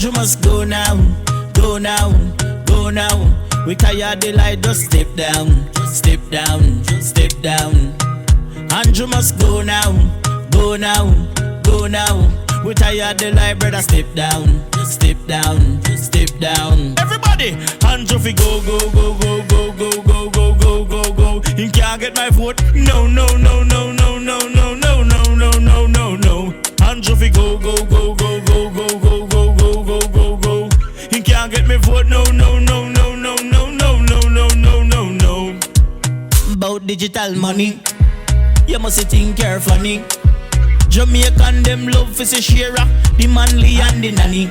Anju must go now, go now, go now. We tired the light, just step down, step down, step down. Anju must go now, go now, go now. We tired the light, brother, step down, step down, step down. Everybody, Anju fi go, go, go, go, go, go, go, go, go, go, go. You can't get my vote, no, no, no, no, no, no, no, no, no, no, no, no, no. Anju fi go, go, go, go, go, go, go, go, go, go, go, go. You can't get me vote, no, no, no, no, no, no, no, no, no, no, no, no. About digital money, you must think you're funny. Jamaican them love for say share, the manly and the nanny.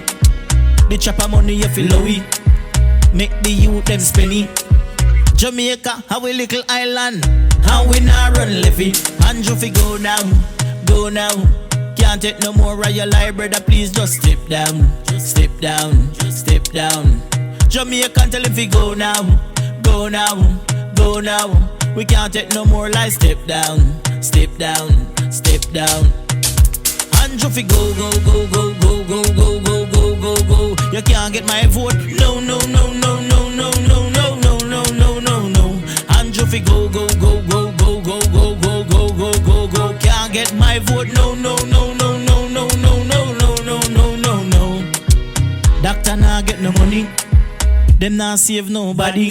The chopper money you feel lowy, make the youth them spenny. Jamaica have a little island, and we not run levy. Anju fi go now, go now. Can't take no more of your life, brother, please just step down, step down, step down. Jamaican tell him fi go now, go now, go now. We can't take no more life, step down, step down, step down. Anju fi go, go, go, go, go, go, go, go, go, go, go. You can't get my vote, no, no, no, no, no, no, no, no, no, no, no, no, no. Anju fi go, go, go, go, go, go, go, go, go, go, go, go. Can't get my vote, no, no, no, no, no, no, no, no, no, no, no, no, no. Doctor nah get no money, them nah save nobody.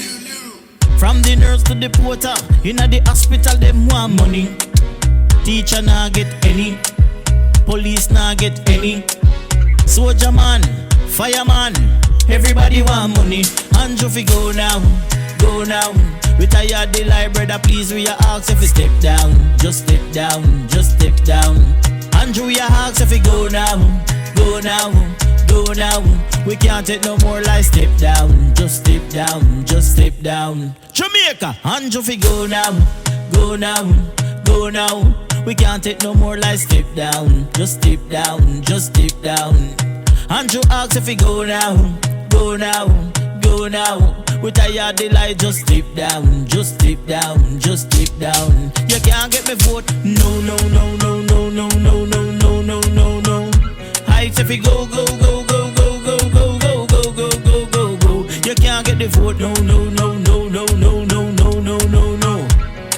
From the nurse to the porter, inna the hospital them want money. Teacher nah get any, police nah get any. Soldier man, fireman, everybody want money. Anju fi go now, go now. We tired the life, brother, please we a ask if you step down, just step down, just step down. Anju we a ask if you go now, go now, go now. We can't take no more life, step down, just step down, just step down. Jamaica, Anju fi go now, go now, go now. We can't take no more life, step down, just step down, just step down. Anju asks if we go now, go now, go now. We tired the light, just step down, just step down, just step down. You can't get me vote, no, no, no, no, no, no, no, no, no, no, no, no. Heights if we go, go, go, go, go, go, go, go, go, go, go, go, go. You can't get the vote, no, no, no, no, no, no, no, no, no, no, no.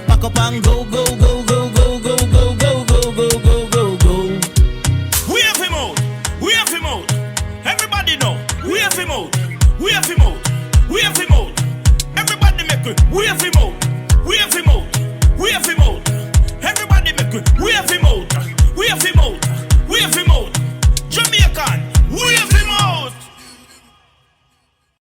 Pack up and go, go, go, go, go, go, go, go, go, go, go, go, go. We have him out, we have him out. Everybody know, we have him out, we have him out, we have him out. Everybody make it, we have him out, we have him out.